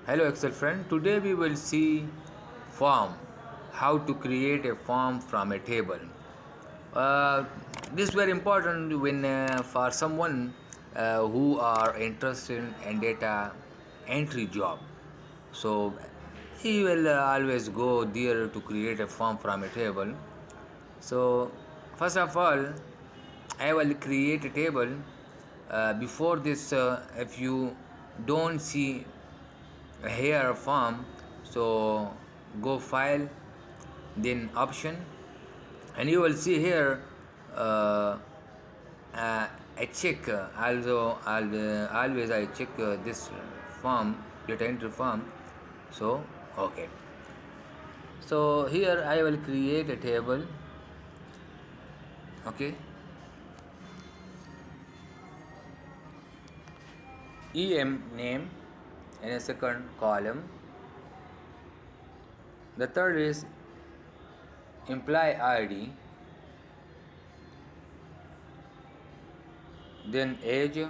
Hello Excel friend, today we will see form, how to create a form from a table. Uh, this is very important when for someone who are interested in data entry job. So he will always go there to create a form from a table. So first of all, I will create a table. Before this, if you don't see here form, so go file, then option, and you will see here uh, I check always I check this form, data entry form. So okay, so here I will create a table. Okay, em name in a second column. The third is employee id, then age,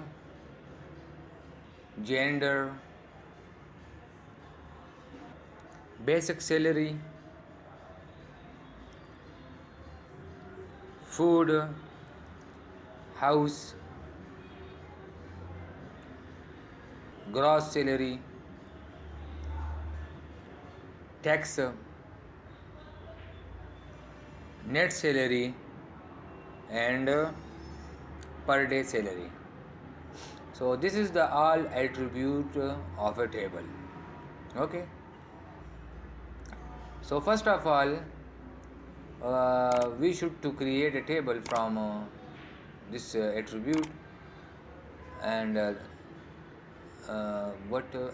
gender, basic salary, food, house, gross salary, tax, net salary, and per day salary. So this is the all attribute of a table. Okay, so first of all we should to create a table from this attribute, and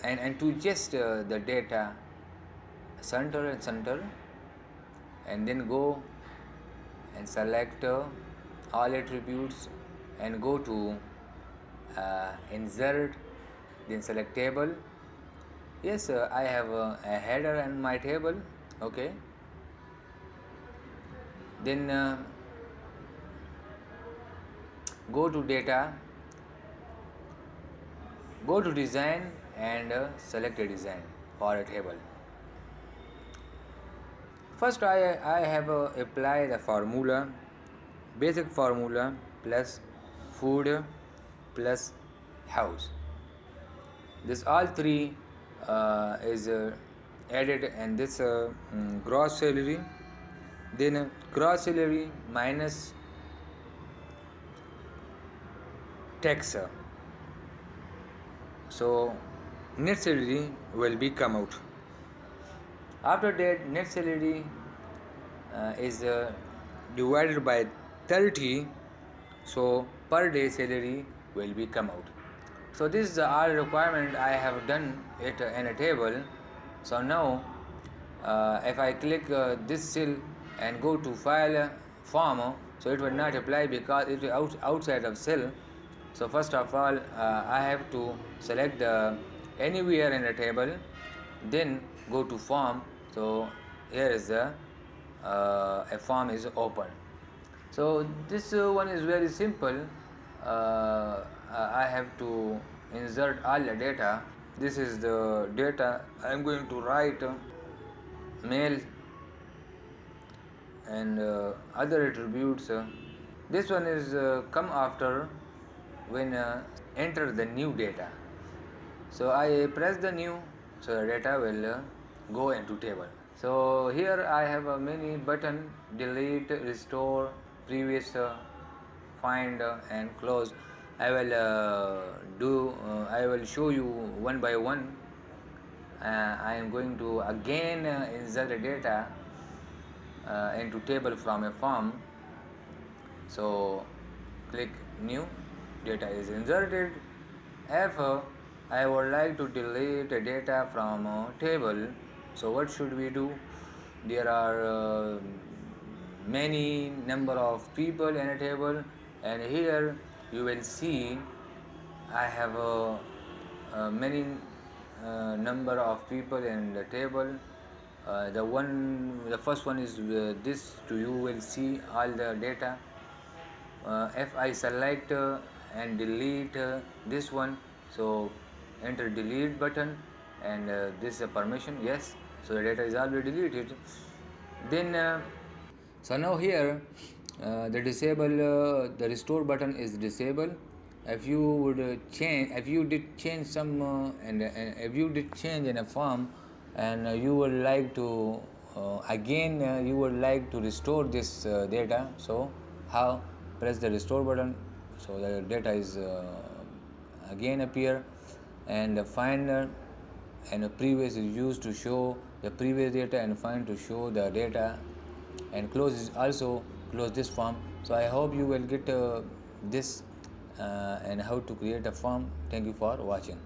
and to just the data center, and then go and select all attributes and go to insert, then select table. Yes, I have a header and my table. Okay, then go to data, go to design, and select a design for a table. First I have apply the formula, basic formula plus food plus house. This all three is added, and this gross salary, then gross salary minus tax. So net salary will be come out. After that, net salary is divided by 30, so per day salary will be come out. So this is the all requirement I have done it in a table. So now if I click this cell and go to file form, so it will not apply because it is outside of cell. So first of all I have to select anywhere in the table, then go to form. So here is the a form is open. So this one is very simple. I have to insert all the data. This is the data I am going to write, male, and other attributes. This one is come after when enter the new data. So I press the new, so the data will go into table. So here I have a many button: delete, restore, previous, find, and close. I will show you one by one. I am going to again insert the data into table from a form. So click new, data is inserted. If I would like to delete the data from a table, so what should we do? There are many number of people in a table, and here you will see I have many number of people in the table. The first one is this. To you will see all the data. If I select and delete this one, so enter delete button, and this permission, yes, so the data is already deleted. Then so now here the restore button is disabled. If you would change, if you did change some and if you did change in a form, and you would like to again you would like to restore this data, so how? Press the restore button, so the data is again appear, and find and a previous is used to show the previous data, and find to show the data, and close is also close this form. So I hope you will get this and how to create a form. Thank you for watching.